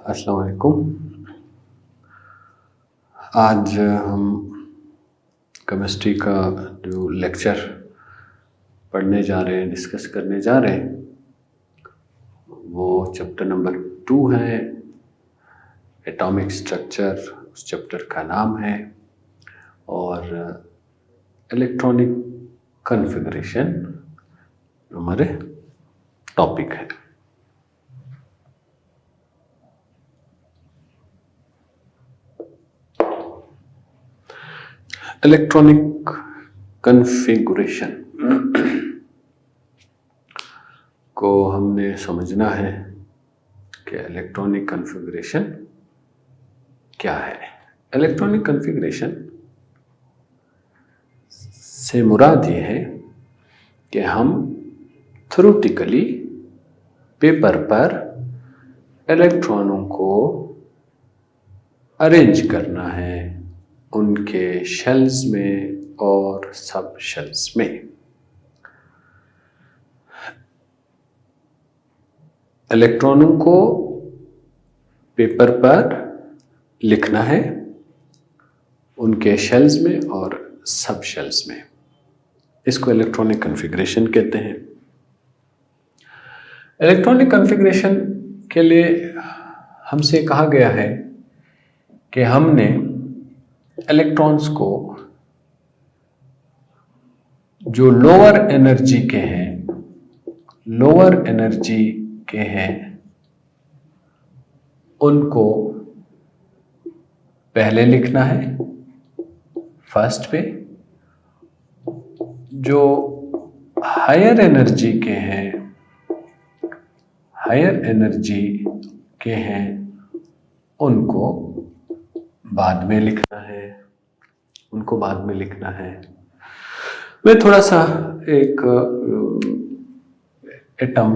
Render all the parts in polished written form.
अस्सलाम वालेकुम। आज हम केमिस्ट्री का जो लेक्चर पढ़ने जा रहे हैं, डिस्कस करने जा रहे हैं, वो चैप्टर नंबर 2 है, एटॉमिक स्ट्रक्चर। उस चैप्टर का नाम है और इलेक्ट्रॉनिक कॉन्फ़िगरेशन हमारे टॉपिक है। इलेक्ट्रॉनिक कॉन्फ़िगरेशन को हमने समझना है कि इलेक्ट्रॉनिक कॉन्फ़िगरेशन क्या है। इलेक्ट्रॉनिक कॉन्फ़िगरेशन से मुराद ये है कि हम थ्योरेटिकली पेपर पर इलेक्ट्रॉनों को अरेंज करना है उनके शेल्स में और सब शेल्स में। इलेक्ट्रॉनों को पेपर पर लिखना है उनके शेल्स में और सब शेल्स में। इसको इलेक्ट्रॉनिक कॉन्फ़िगरेशन कहते हैं। इलेक्ट्रॉनिक कॉन्फ़िगरेशन के लिए हमसे कहा गया है कि हमने इलेक्ट्रॉन्स को जो लोअर एनर्जी के हैं उनको पहले लिखना है फर्स्ट पे। जो हायर एनर्जी के हैं उनको बाद में लिखना है। मैं थोड़ा सा एक एटम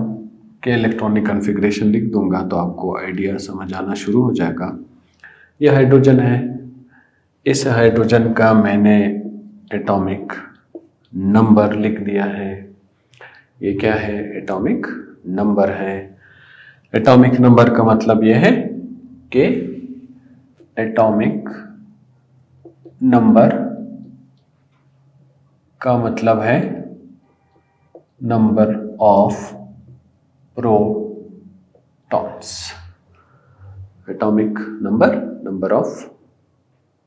के इलेक्ट्रॉनिक कॉन्फ़िगरेशन लिख दूंगा तो आपको आइडिया समझ आना शुरू हो जाएगा। यह हाइड्रोजन है। इस हाइड्रोजन का मैंने एटॉमिक नंबर लिख दिया है। ये क्या है? एटॉमिक नंबर है। एटॉमिक नंबर का मतलब यह है कि एटॉमिक नंबर का मतलब है number of protons. Atomic number of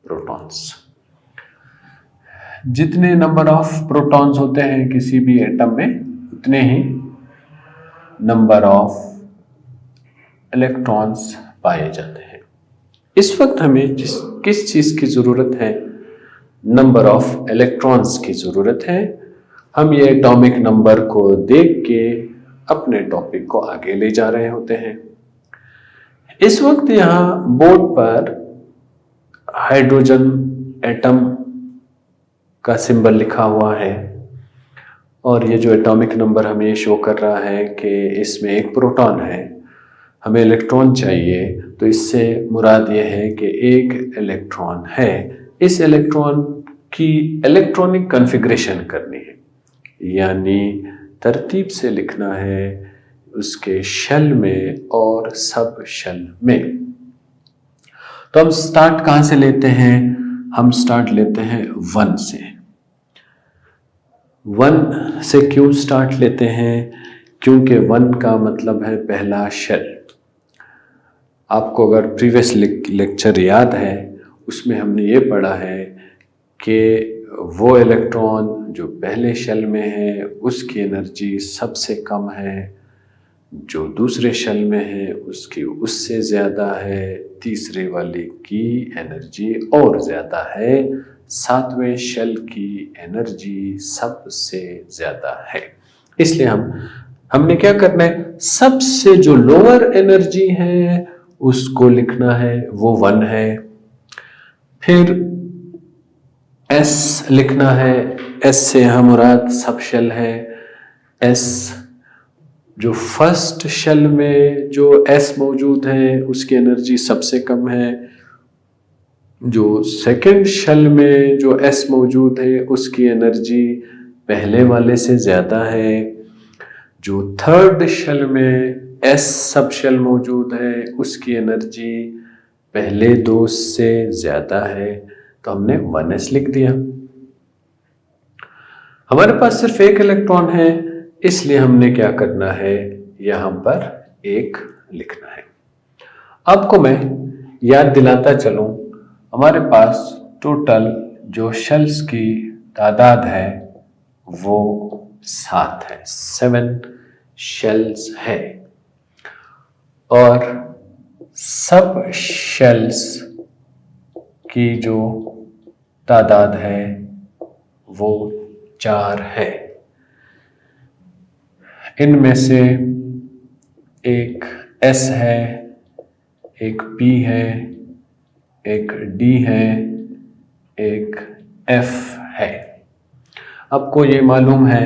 protons. जितने नंबर ऑफ प्रोटॉन्स होते हैं किसी भी एटम में, उतने ही नंबर ऑफ इलेक्ट्रॉन्स पाए जाते हैं। इस वक्त हमें किस चीज़ की ज़रूरत है? नंबर ऑफ इलेक्ट्रॉन्स की ज़रूरत है। हम ये एटॉमिक नंबर को देख के अपने टॉपिक को आगे ले जा रहे होते हैं। इस वक्त यहाँ बोर्ड पर हाइड्रोजन एटम का सिंबल लिखा हुआ है और ये जो एटॉमिक नंबर हमें शो कर रहा है कि इसमें एक प्रोटॉन है, हमें इलेक्ट्रॉन चाहिए, तो इससे मुराद ये है कि एक इलेक्ट्रॉन है। इस इलेक्ट्रॉन की इलेक्ट्रॉनिक कॉन्फ़िगरेशन करनी है, यानी तरतीब से लिखना है उसके शेल में और सब शेल में। तो हम स्टार्ट कहाँ से लेते हैं? हम स्टार्ट लेते हैं 1 से। 1 से क्यों स्टार्ट लेते हैं? क्योंकि 1 का मतलब है पहला शेल। आपको अगर प्रीवियस लेक्चर याद है, उसमें हमने ये पढ़ा है कि वो इलेक्ट्रॉन जो पहले शेल में है उसकी एनर्जी सबसे कम है, जो दूसरे शेल में है उसकी उससे ज़्यादा है, तीसरे वाले की एनर्जी और ज़्यादा है, 7वें शेल की एनर्जी सबसे ज़्यादा है। इसलिए हमने क्या करना है? सबसे जो लोअर एनर्जी है उसको लिखना है, वो 1 है। फिर S लिखना है। S से हम मुराद सब शेल है। S जो फर्स्ट शेल में जो S मौजूद है उसकी एनर्जी सबसे कम है, जो सेकंड शेल में जो S मौजूद है उसकी एनर्जी पहले वाले से ज़्यादा है, जो थर्ड शेल में s सब शेल मौजूद है, उसकी एनर्जी पहले दो से ज्यादा है, तो हमने 1s लिख दिया। हमारे पास सिर्फ एक इलेक्ट्रॉन है, इसलिए हमने क्या करना है, यहां पर एक लिखना है। आपको मैं याद दिलाता चलूं, हमारे पास टोटल जो शेल्स की तादाद है वो 7 है, 7 शेल्स है। और सब शेल्स की जो तादाद है वो 4 है। इनमें से एक S है, एक P है, एक D है, एक F है। आपको ये मालूम है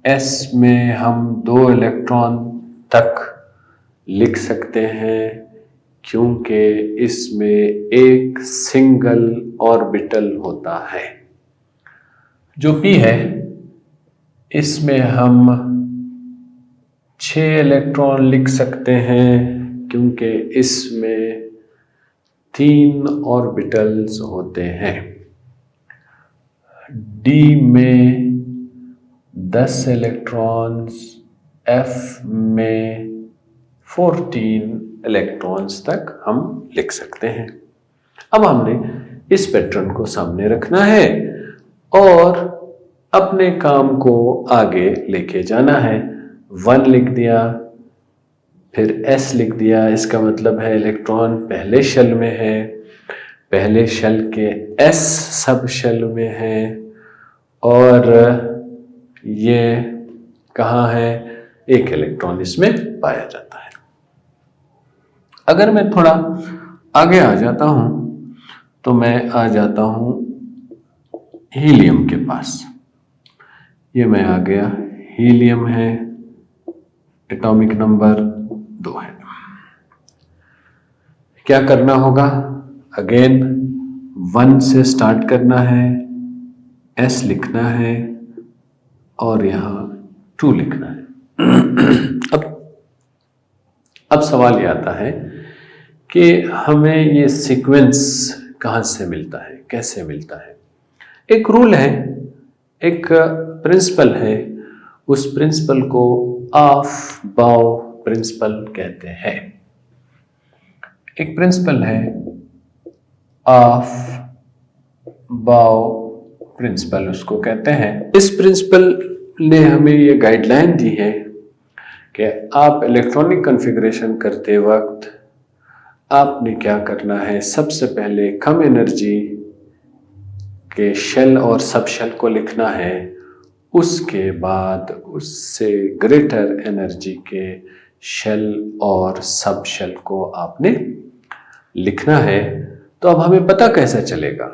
S में हम 2 इलेक्ट्रॉन तक लिख सकते हैं, क्योंकि इसमें एक सिंगल ऑर्बिटल होता है। जो P है इसमें हम 6 इलेक्ट्रॉन लिख सकते हैं, क्योंकि इसमें 3 ऑर्बिटल्स होते हैं। D में 10 इलेक्ट्रॉन्स, F में 14 इलेक्ट्रॉन्स तक हम लिख सकते हैं। अब हमने इस पैटर्न को सामने रखना है और अपने काम को आगे लेके जाना है। 1 लिख दिया, फिर S लिख दिया, इसका मतलब है इलेक्ट्रॉन पहले शेल में है, पहले शेल के S सब शेल में है, और ये कहाँ है, एक इलेक्ट्रॉन इसमें पाया जाता है। अगर मैं थोड़ा आगे आ जाता हूं तो मैं आ जाता हूं हीलियम के पास। ये मैं आ गया, हीलियम है, एटॉमिक नंबर 2 है। क्या करना होगा, अगेन 1 से स्टार्ट करना है, S लिखना है और यहां 2 लिखना है। अब सवाल ये आता है कि हमें ये सीक्वेंस कहां से मिलता है, कैसे मिलता है। एक रूल है, एक प्रिंसिपल है, उस प्रिंसिपल को ऑफ बाउ प्रिंसिपल कहते हैं। एक प्रिंसिपल है ऑफ बाउ प्रिंसिपल, उसको कहते हैं। इस प्रिंसिपल ने हमें ये गाइडलाइन दी है कि आप इलेक्ट्रॉनिक कॉन्फ़िगरेशन करते वक्त आपने क्या करना है, सबसे पहले कम एनर्जी के शेल और सब शेल को लिखना है, उसके बाद उससे ग्रेटर एनर्जी के शेल और सब शेल को आपने लिखना है। तो अब हमें पता कैसे चलेगा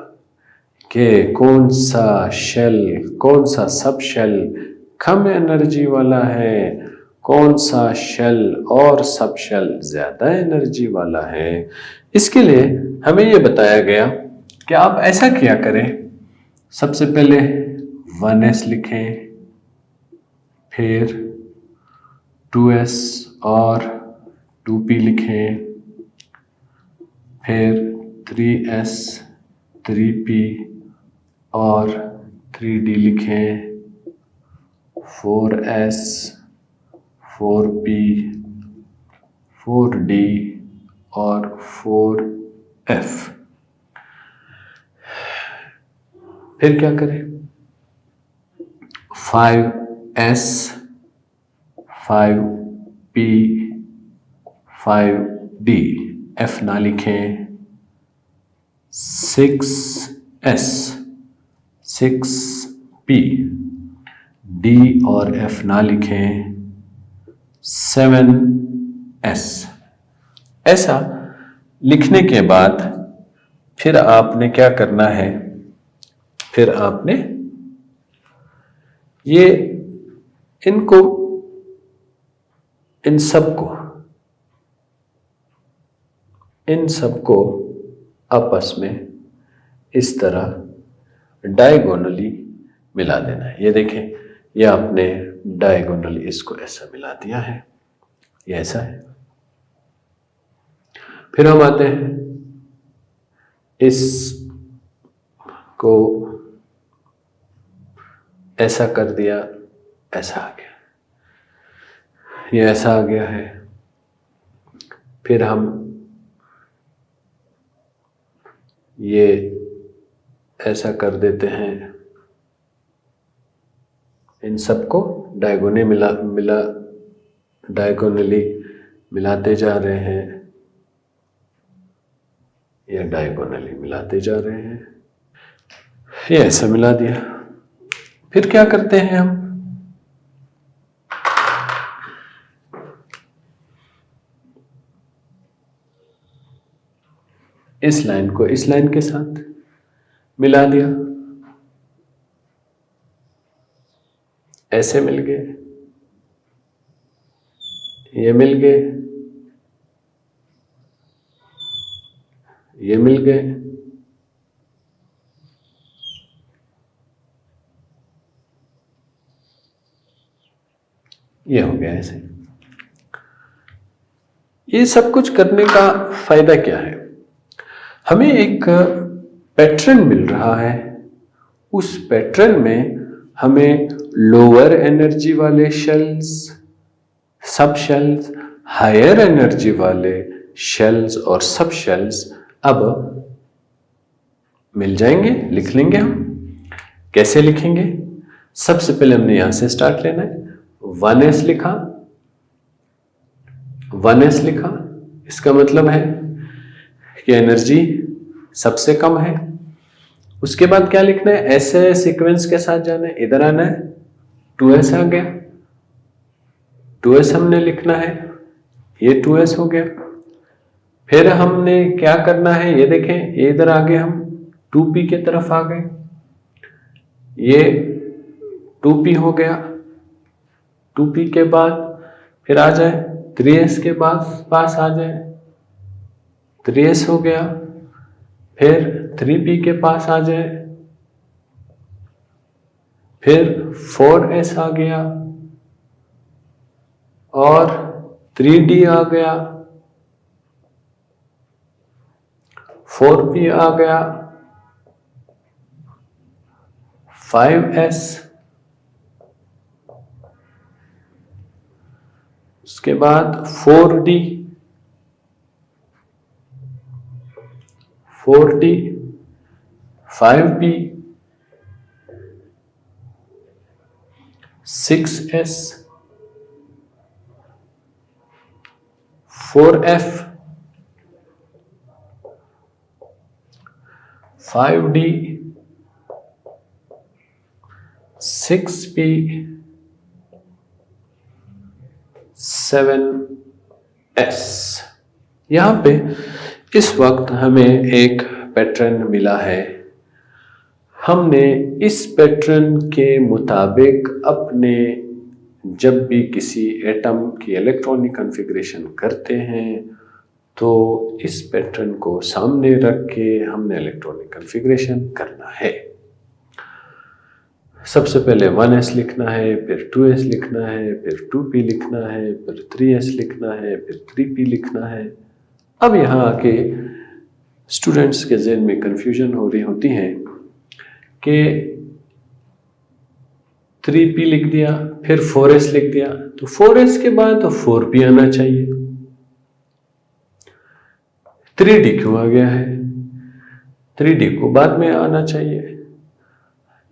कि कौन सा शेल, कौन सा सब शेल कम एनर्जी वाला है, कौन सा शेल और सब शेल ज्यादा एनर्जी वाला है। इसके लिए हमें यह बताया गया कि आप ऐसा किया करें, सबसे पहले 1s लिखें, फिर 2s और 2p लिखें, फिर 3s 3p और 3d लिखें, 4s 4p 4d और 4f। फिर क्या करें, 5s 5p 5d, f ना लिखें, 6s 6p, d और f ना लिखें, 7s। ऐसा लिखने के बाद फिर आपने क्या करना है, फिर आपने ये इनको, इन सबको आपस में इस तरह डायगोनली मिला देना है। ये देखें, ये आपने डायगोनली इसको ऐसा मिला दिया है। ये ऐसा है। फिर हम आते हैं, इस को ऐसा कर दिया, ऐसा आ गया, ये ऐसा आ गया है। फिर हम ये ऐसा कर देते हैं, इन सबको डायगोनली मिलाते जा रहे हैं, या डायगोनली मिलाते जा रहे हैं, ये ऐसा मिला दिया। फिर क्या करते हैं हम, इस लाइन को इस लाइन के साथ मिला दिया, ऐसे मिल गए, ये मिल गए, ये मिल गए, ये हो गया ऐसे। ये सब कुछ करने का फायदा क्या है, हमें एक पैटर्न मिल रहा है, उस पैटर्न में हमें लोअर एनर्जी वाले shells, sub shells, higher energy वाले शेल्स और सब शेल्स अब मिल जाएंगे, लिख लेंगे हम। कैसे लिखेंगे, सबसे पहले हमने यहां से स्टार्ट लेना है। 1s लिखा, 1s लिखा, इसका मतलब है कि एनर्जी सबसे कम है। उसके बाद क्या लिखना है, ऐसे सीक्वेंस के साथ जाना है, इधर आना है, 2s आ गया, 2s हमने लिखना है, ये 2s हो गया। फिर हमने क्या करना है, ये देखें, ये इधर आगे हम 2p के तरफ आ गए, ये 2p हो गया। 2p के बाद फिर आ जाए 3s के पास आ जाए, 3s हो गया। फिर 3p के पास आ जाए, फिर 4s आ गया और 3d आ गया, 4p आ गया, 5s, उसके बाद 4d, 5p, 6s, 4f, 5d, 6p, 7s। यहां पे इस वक्त हमें एक पैटर्न मिला है, हमने इस पैटर्न के मुताबिक अपने जब भी किसी एटम की इलेक्ट्रॉनिक कॉन्फ़िगरेशन करते हैं तो इस पैटर्न को सामने रख के हमने इलेक्ट्रॉनिक कॉन्फ़िगरेशन करना है। सबसे पहले 1s लिखना है, फिर 2s लिखना है, फिर 2p लिखना है, फिर 3s लिखना है, फिर 3p लिखना है। अब यहाँ आके स्टूडेंट्स के ज़हन में कन्फ्यूजन हो रही होती है कि 3p लिख दिया, फिर 4s लिख दिया, तो 4s के बाद तो 4p आना चाहिए, 3d क्यों आ गया है, 3d को बाद में आना चाहिए।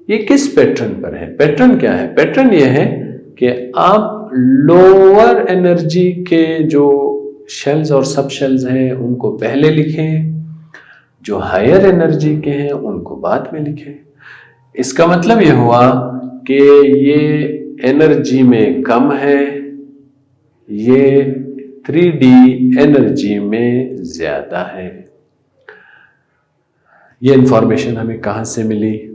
ये किस पैटर्न पर है, पैटर्न क्या है, पैटर्न ये है कि आप लोअर एनर्जी के जो शेल्स और सब शेल्स हैं उनको पहले लिखें, जो हायर एनर्जी के हैं उनको बाद में लिखें। इसका मतलब ये हुआ कि ये एनर्जी में कम है, ये 3D एनर्जी में ज्यादा है। ये इंफॉर्मेशन हमें कहां से मिली,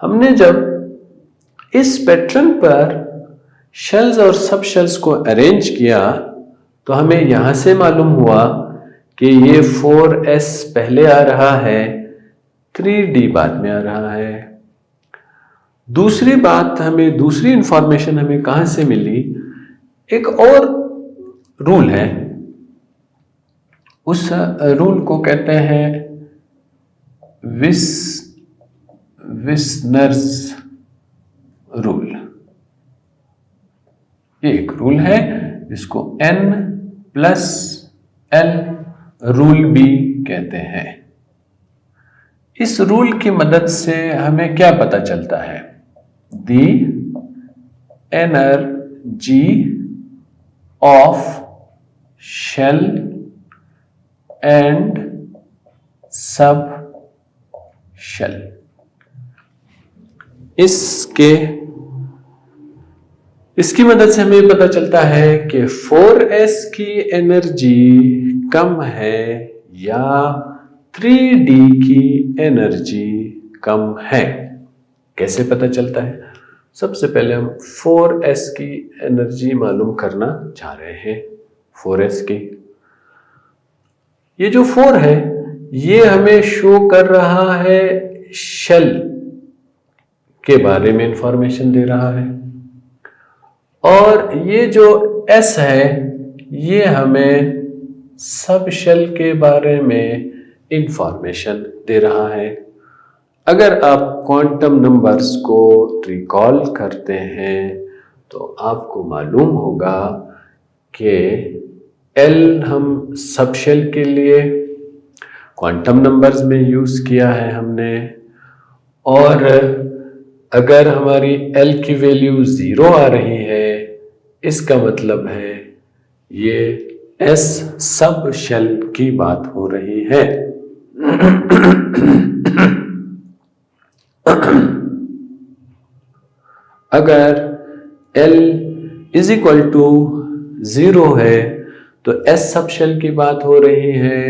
हमने जब इस पैटर्न पर शेल्स और सब शेल्स को अरेंज किया तो हमें यहां से मालूम हुआ कि ये 4s पहले आ रहा है, 3d बाद में आ रहा है। दूसरी बात, हमें दूसरी इंफॉर्मेशन हमें कहां से मिली, एक और रूल है, उस रूल को कहते हैं विस्नर्स रूल। ये एक रूल है जिसको N+L रूल भी कहते हैं। इस रूल की मदद से हमें क्या पता चलता है? The energy of shell and sub shell. इसकी मदद से हमें पता चलता है कि 4s की एनर्जी कम है या 3d की एनर्जी कम है। कैसे पता चलता है? सबसे पहले हम 4s की एनर्जी मालूम करना चाह रहे हैं। 4s की ये जो 4 है ये हमें शो कर रहा है शेल के बारे में इंफॉर्मेशन दे रहा है, और ये जो S है ये हमें सब शेल के बारे में इंफॉर्मेशन दे रहा है। अगर आप क्वांटम नंबर्स को रिकॉल करते हैं तो आपको मालूम होगा कि L हम सब शेल के लिए क्वांटम नंबर्स में यूज किया है हमने, और अगर हमारी L की वैल्यू 0 आ रही है इसका मतलब है ये S सब शेल की बात हो रही है। अगर L इज इक्वल टू 0 है तो S सब शेल की बात हो रही है।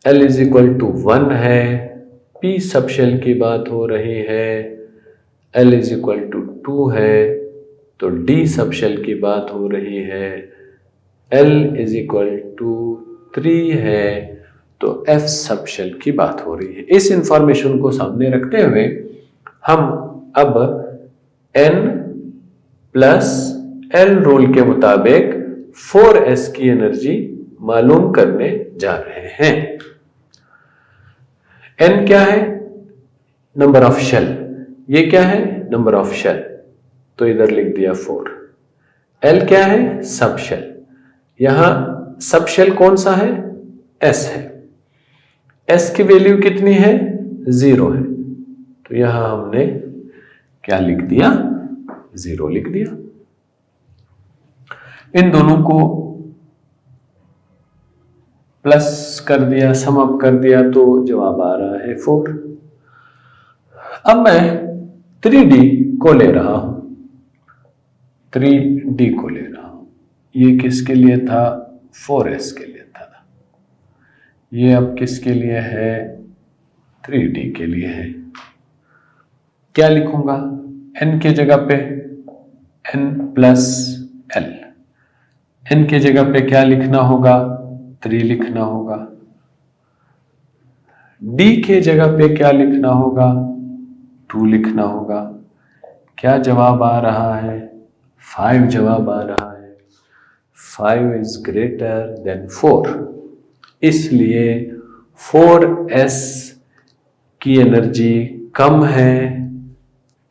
L इज इक्वल टू 1 है, P सब शेल की बात हो रही है। L इज इक्वल टू 2 है तो D सब शेल की बात हो रही है। L इज इक्वल टू 3 है तो F सब शेल की बात हो रही है। इस इंफॉर्मेशन को सामने रखते हुए हम अब N+L रूल के मुताबिक 4s की एनर्जी मालूम करने जा रहे हैं। N क्या है? Number of shell. ये क्या है? नंबर ऑफ शेल, तो इधर लिख दिया 4। L क्या है? सब शेल। यहां सब शेल कौन सा है? S है। S की वैल्यू कितनी है? 0 है, तो यहां हमने क्या लिख दिया? 0 लिख दिया। इन दोनों को प्लस कर दिया, सम अप कर दिया तो जवाब आ रहा है 4। अब मैं 3D को ले रहा हूं, 3D को ले रहा हूं। ये किसके लिए था? 4s के लिए था। ये अब किसके लिए है? 3D के लिए है। क्या लिखूंगा? N के जगह पे N+L। N के जगह पे क्या लिखना होगा? 3 लिखना होगा। D के जगह पे क्या लिखना होगा? 2 लिखना होगा। क्या जवाब आ रहा है? 5 जवाब आ रहा है। 5 इज ग्रेटर देन 4, इसलिए 4s की एनर्जी कम है,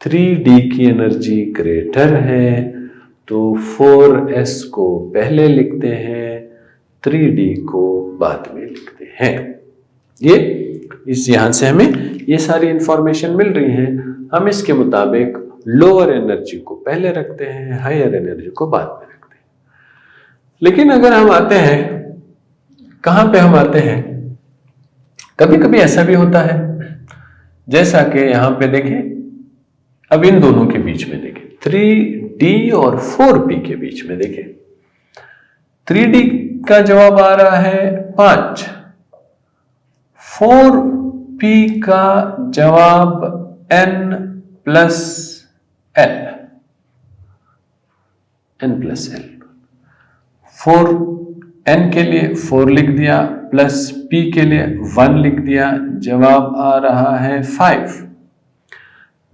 3D की एनर्जी ग्रेटर है, तो 4s को पहले लिखते हैं, 3D को बाद में लिखते हैं। ये इस यहां से हमें ये सारी इंफॉर्मेशन मिल रही है। हम इसके मुताबिक लोअर एनर्जी को पहले रखते हैं, हायर एनर्जी को बाद में रखते हैं। लेकिन अगर हम आते हैं, कहां पे हम आते हैं? कभी कभी ऐसा भी होता है, जैसा कि यहां पे देखें, अब इन दोनों के बीच में देखें, 3D और 4P के बीच में देखें। 3D का जवाब आ रहा है 5, 4P का जवाब N+L। N के लिए 4 लिख दिया, प्लस P के लिए 1 लिख दिया, जवाब आ रहा है 5।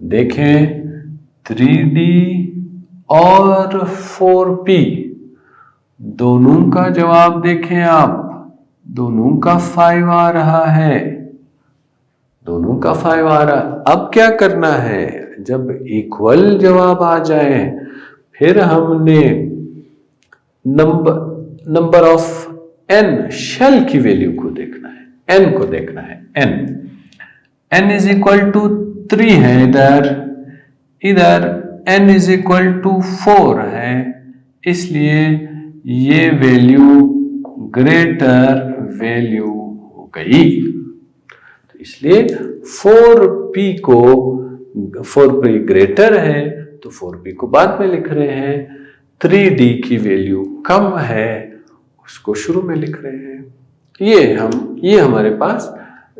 देखें 3D और 4P दोनों का जवाब देखें आप, दोनों का 5 आ रहा है, दोनों का 5 आ रहा। अब क्या करना है, जब इक्वल जवाब आ जाए फिर हमने नंबर ऑफ n शेल की वैल्यू को देखना है, n को देखना है। n इज इक्वल टू 3 है, इधर n इज इक्वल टू 4 है, इसलिए ये वैल्यू ग्रेटर वैल्यू हो गई। तो इसलिए 4p ग्रेटर है तो 4p को बाद में लिख रहे हैं, 3d की वैल्यू कम है उसको शुरू में लिख रहे हैं। ये हमारे पास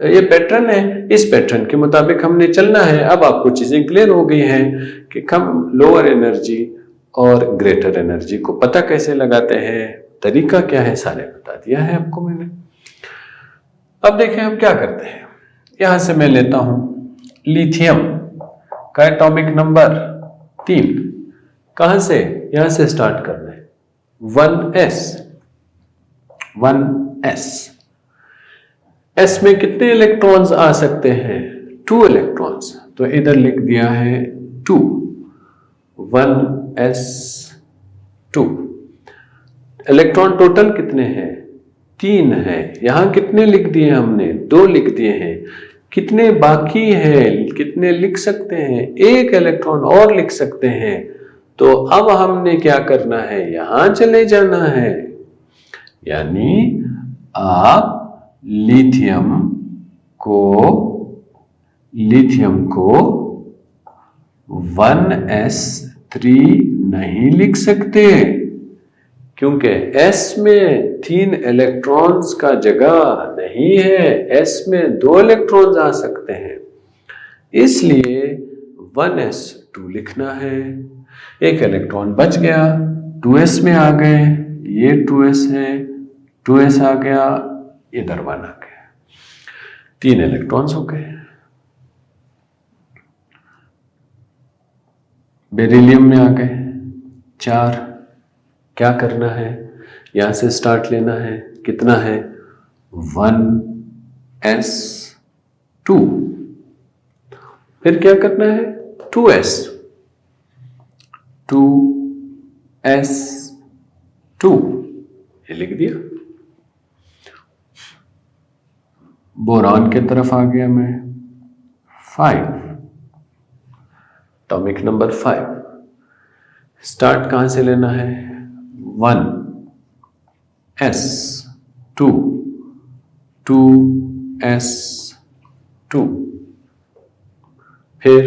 ये पैटर्न है, इस पैटर्न के मुताबिक हमने चलना है। अब आपको चीजें क्लियर हो गई हैं कि कम लोअर एनर्जी और ग्रेटर एनर्जी को पता कैसे लगाते हैं, तरीका क्या है, सारे बता दिया है आपको मैंने। अब देखें हम क्या करते हैं। यहां से मैं लेता हूं लिथियम का एटॉमिक नंबर 3। कहां से, यहां से स्टार्ट करना है। 1s s में कितने इलेक्ट्रॉन्स आ सकते हैं, 2 इलेक्ट्रॉन्स, तो इधर लिख दिया है 2, 1s2। इलेक्ट्रॉन टोटल कितने हैं, 3 है। यहां कितने लिख दिए हमने, 2 लिख दिए हैं। कितने बाकी हैं, कितने लिख सकते हैं, 1 इलेक्ट्रॉन और लिख सकते हैं। तो अब हमने क्या करना है, यहां चले जाना है, यानी आप लिथियम को 1s3 नहीं लिख सकते, क्योंकि s में 3 इलेक्ट्रॉन्स का जगह नहीं है, s में 2 इलेक्ट्रॉन्स आ सकते हैं, इसलिए 1s2 लिखना है। एक इलेक्ट्रॉन बच गया, 2s में आ गए, ये 2s है, 2s आ गया, इधर 1 आ गया, 3 इलेक्ट्रॉन्स हो गए। बेरिलियम में आ गए 4। क्या करना है, यहां से स्टार्ट लेना है, कितना है, 1s2। फिर क्या करना है, 2s2 ये लिख दिया। बोरान के तरफ आ गया मैं, 5, एटॉमिक नंबर 5। स्टार्ट कहां से लेना है, 1s2, 2s2, फिर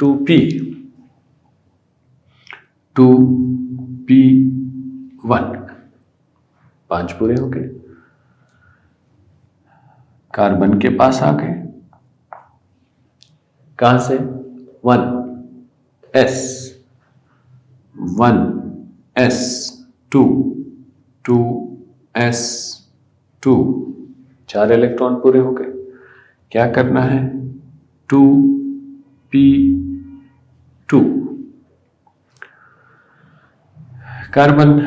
2p1, 5 पूरे हो गए। कार्बन के पास आ गए, कहां से, 1s2, 2s2, 4 इलेक्ट्रॉन पूरे हो गए। क्या करना है, 2p2। कार्बन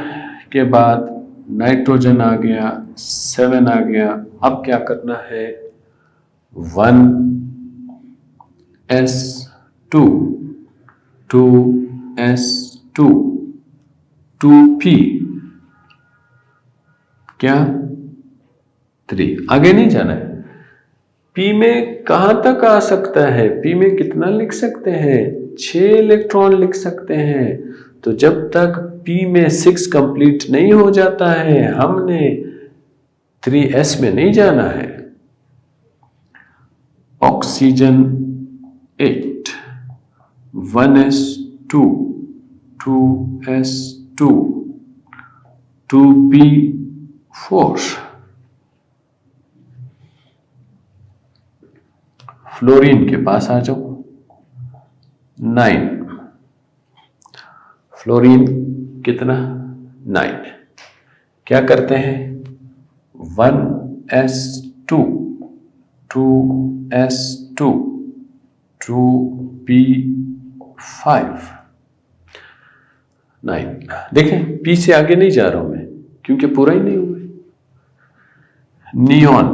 के बाद नाइट्रोजन आ गया, 7 आ गया। अब क्या करना है, 1s2, 2s2, 2p, क्या 3। आगे नहीं जाना है। p में कहां तक आ सकता है, p में कितना लिख सकते हैं, 6 इलेक्ट्रॉन लिख सकते हैं। तो जब तक p में 6 कंप्लीट नहीं हो जाता है, हमने 3s में नहीं जाना है। Oxygen 8, 1s2, 2s2, 2p4। Fluorine के पास आ जाओ, 9। फ्लोरीन कितना, 9। क्या करते हैं, 1s2, 2s2, 2p5। 9। देखें पी से आगे नहीं जा रहा हूं मैं क्योंकि पूरा ही नहीं हुआ। Neon,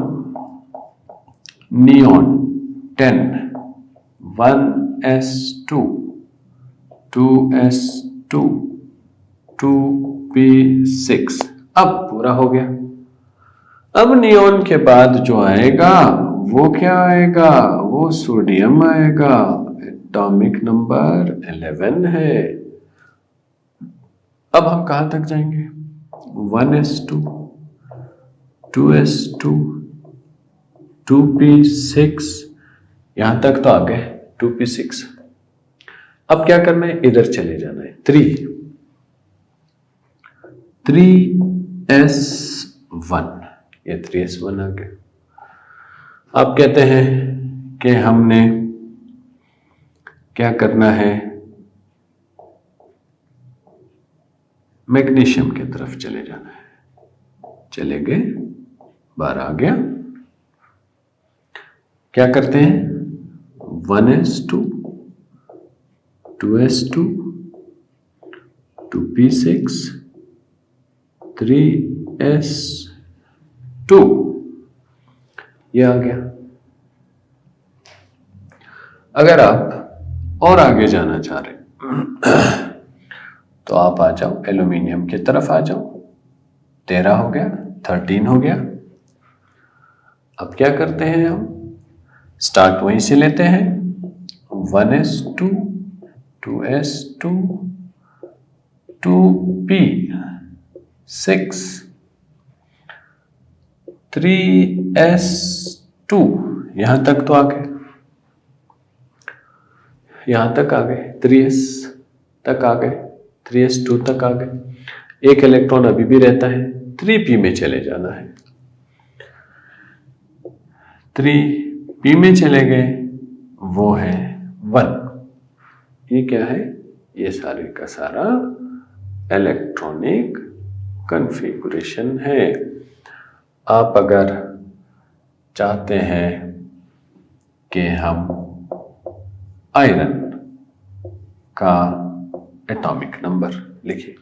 neon 10, 1s2, 2s2, 2p6। अब पूरा हो गया। अब नियॉन के बाद जो आएगा वो क्या आएगा? वो सोडियम आएगा। एटॉमिक नंबर 11 है। अब हम कहां तक जाएंगे? 1s2, 2s2, 2p6, यहां तक तो आ गए 2p6। अब क्या करना है? इधर चले जाना है। 3s1, ये 3s1 आ गया। अब कहते हैं कि हमने क्या करना है? मैग्नीशियम की तरफ चले जाना है। चले गए, 12 आ गया। क्या करते हैं? 1s2, 2s2, 2p6, 3s2, ये आ गया। अगर आप और आगे जाना चाह रहे तो आप आ जाओ, एल्यूमिनियम की तरफ आ जाओ। 13 हो गया, 13 हो गया। अब क्या करते हैं? हम स्टार्ट वहीं से लेते हैं। 1s2, 2s2, 2p6, 3s2, यहां तक तो आ गए, यहां तक आ गए, 3s तक आ गए, 3s2 तक आ गए। एक इलेक्ट्रॉन अभी भी रहता है, 3p में चले जाना है। 3p में चले गए, वो है 1। ये क्या है? ये सारे का सारा इलेक्ट्रॉनिक कॉन्फ़िगरेशन है। आप अगर चाहते हैं कि हम आयरन का एटॉमिक नंबर लिखें,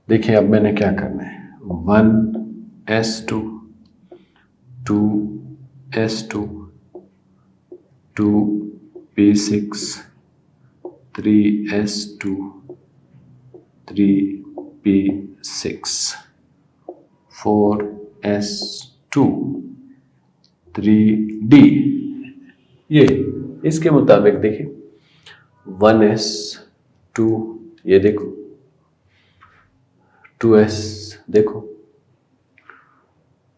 देखिए अब मैंने क्या करना है। 1s2, 2s2, 2p6, 3s2, 3p6, 4s2, 3d। ये इसके मुताबिक देखिए 1s2, ये देखो 2s, देखो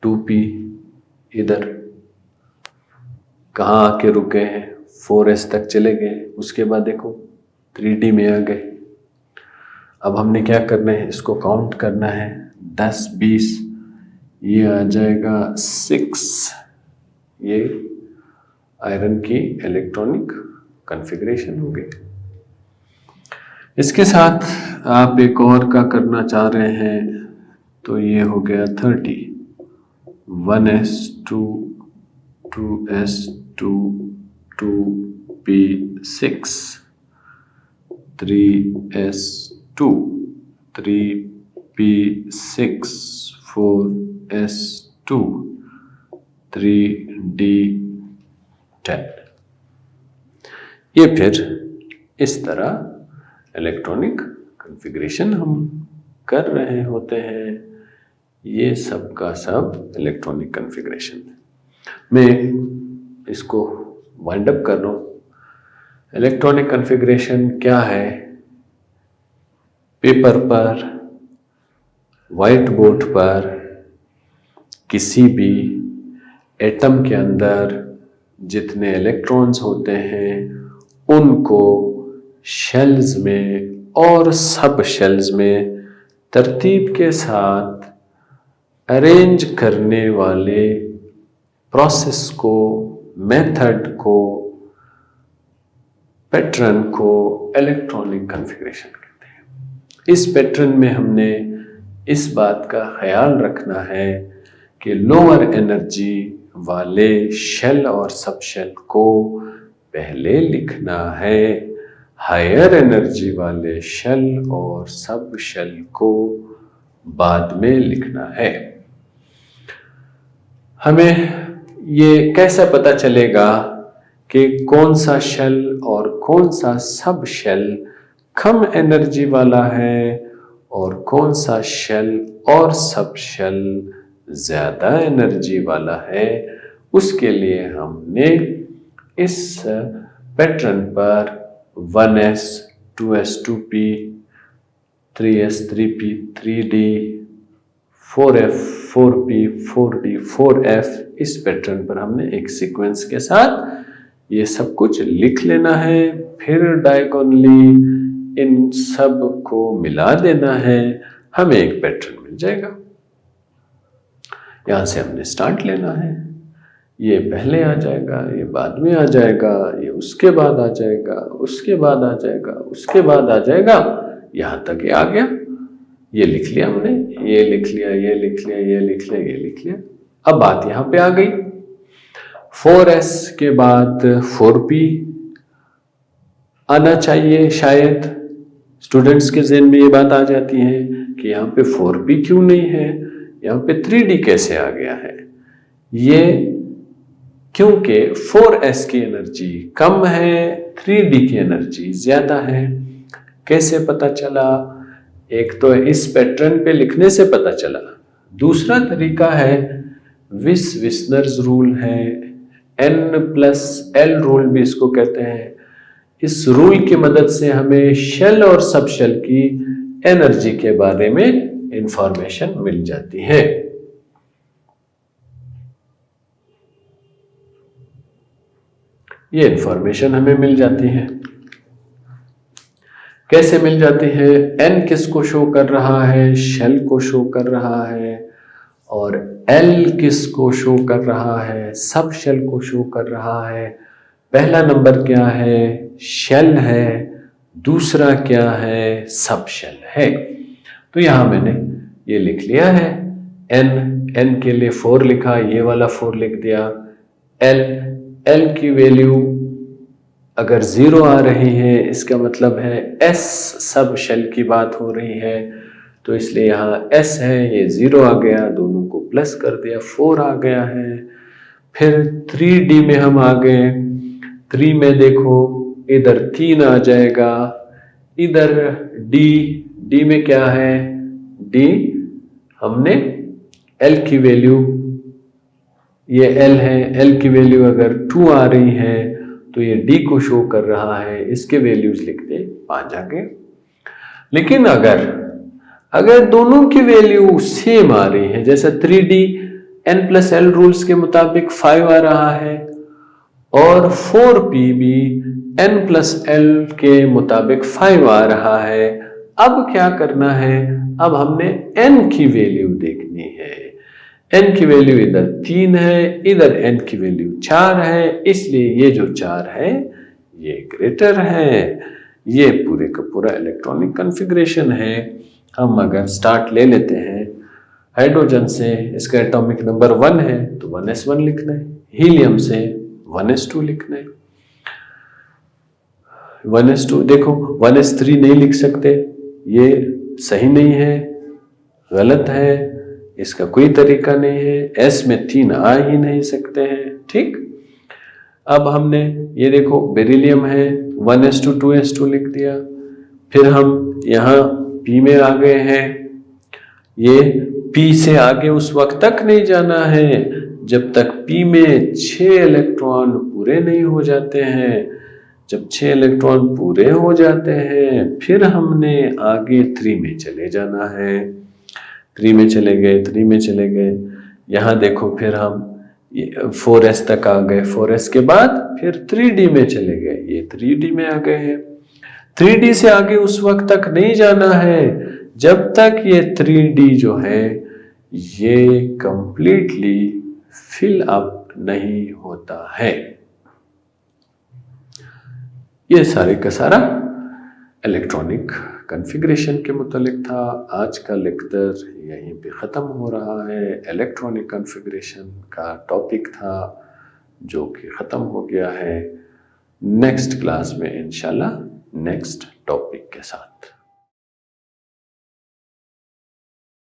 2p इधर कहाँ आके रुक गए हैं? 4s तक चले गए। उसके बाद देखो 3d में आ गए। अब हमने क्या करना है? इसको काउंट करना है। 10, 20, ये आ जाएगा 6। ये आयरन की इलेक्ट्रॉनिक कॉन्फ़िगरेशन हो गई। इसके साथ आप एक और का करना चाह रहे हैं तो ये हो गया 30। 1s2, 2s2, 2p6, 3s2, 3p6, 4s2, 3d10। ये फिर इस तरह इलेक्ट्रॉनिक कॉन्फ़िगरेशन हम कर रहे होते हैं। ये सब का सब इलेक्ट्रॉनिक कॉन्फ़िगरेशन है। मैं इसको वाइंड अप कर रहा हूँ। इलेक्ट्रॉनिक कॉन्फ़िगरेशन क्या है? पेपर पर, वाइट बोर्ड पर, किसी भी एटम के अंदर जितने इलेक्ट्रॉन्स होते हैं उनको शेल्स में और सब शेल्स में तरतीब के साथ अरेंज करने वाले प्रोसेस को, मेथड को, पैटर्न को इलेक्ट्रॉनिक कॉन्फ़िगरेशन कहते हैं। इस पैटर्न में हमने इस बात का ख्याल रखना है कि लोअर एनर्जी वाले शेल और सब शेल को पहले लिखना है हायर एनर्जी वाले शेल और सब शेल को बाद में लिखना है। हमें ये कैसे पता चलेगा कि कौन सा शेल और कौन सा सब शेल कम एनर्जी वाला है और कौन सा शेल और सब शेल ज्यादा एनर्जी वाला है? उसके लिए हमने इस पैटर्न पर 1s 2s 2p 3s 3p 3d 4f 4p 4d 4f इस पैटर्न पर हमने एक सीक्वेंस के साथ ये सब कुछ लिख लेना है। फिर डायगोनली इन सब को मिला देना है, हमें एक पैटर्न मिल जाएगा। यहां से हमने स्टार्ट लेना है। ये पहले आ जाएगा, ये बाद में आ जाएगा, ये उसके बाद आ जाएगा, उसके बाद आ जाएगा, उसके बाद आ जाएगा, यहां तक ये आ गया। ये लिख लिया हमने, ये लिख लिया, ये लिख लिया, ये लिख लिया, ये लिख लिया। अब बात यहां पे आ गई, 4s के बाद 4p आना चाहिए। शायद स्टूडेंट्स के ज़हन में ये बात आ जाती है कि यहाँ पे 4p क्यों नहीं है, यहाँ पे 3d कैसे आ गया है? ये क्योंकि 4s की एनर्जी कम है, 3d की एनर्जी ज्यादा है। कैसे पता चला? एक तो इस पैटर्न पे लिखने से पता चला, दूसरा तरीका है विस्नर्स रूल है, N+L रूल भी इसको कहते हैं। इस रूल की मदद से हमें शेल और सब शेल की एनर्जी के बारे में इंफॉर्मेशन मिल जाती है। ये इंफॉर्मेशन हमें मिल जाती है। कैसे मिल जाती है? N किसको शो कर रहा है? शेल को शो कर रहा है। और L किसको शो कर रहा है? सब शेल को शो कर रहा है। पहला नंबर क्या है? शेल है। दूसरा क्या है? सब शेल है। तो यहां मैंने ये लिख लिया है, N के लिए 4 लिखा, ये वाला 4 लिख दिया। L की वैल्यू अगर 0 आ रही है, इसका मतलब है S सब शेल की बात हो रही है, तो इसलिए यहाँ S है, ये 0 आ गया, दोनों को प्लस कर दिया, 4 आ गया है। फिर 3D में हम आ गए। 3 में देखो, इधर 3 आ जाएगा, इधर D में क्या है? D हमने L की वैल्यू, ये L है, L की वैल्यू अगर 2 आ रही है तो ये D को शो कर रहा है, इसके वैल्यूज लिख दे, 5 आ गए। लेकिन अगर दोनों की वैल्यू सेम आ रही है, जैसे 3D N+L रूल्स के मुताबिक 5 आ रहा है और 4p भी N+L के मुताबिक 5 आ रहा है, अब क्या करना है? अब हमने N की वैल्यू देखनी है। N की वैल्यू इधर 3 है, इधर N की वैल्यू 4 है, इसलिए ये जो 4 है ये ग्रेटर है। ये पूरे का पूरा इलेक्ट्रॉनिक कॉन्फ़िगरेशन है। हम अगर स्टार्ट ले लेते हैं हाइड्रोजन से, इसका एटॉमिक नंबर 1 है तो 1s1 लिखना है। हीलियम से 1s2 लिखना है। 1s2 देखो, 1s3 नहीं लिख सकते, ये सही नहीं है, गलत है, इसका कोई तरीका नहीं है। S में 3 आ ही नहीं सकते हैं। ठीक, अब हमने ये देखो बेरिलियम है, 1s2 2s2 लिख दिया। फिर हम यहाँ P में आ गए हैं। ये P से आगे उस वक्त तक नहीं जाना है जब तक P में 6 इलेक्ट्रॉन पूरे नहीं हो जाते हैं। जब 6 इलेक्ट्रॉन पूरे हो जाते हैं फिर हमने आगे 3 में चले जाना है। 3 में चले गए, 3 में चले गए, यहाँ देखो फिर हम 4s तक आ गए। 4s के बाद फिर 3D में चले गए, ये 3D में आ गए हैं। 3D से आगे उस वक्त तक नहीं जाना है जब तक ये 3D जो है ये कंप्लीटली फिल अप नहीं होता है। ये सारे का सारा इलेक्ट्रॉनिक कॉन्फ़िगरेशन के मुतालिक था। आज का लेक्चर यहीं पे ख़त्म हो रहा है। इलेक्ट्रॉनिक कॉन्फ़िगरेशन का टॉपिक था जो कि ख़त्म हो गया है। नेक्स्ट क्लास में इंशाल्लाह नेक्स्ट टॉपिक के साथ।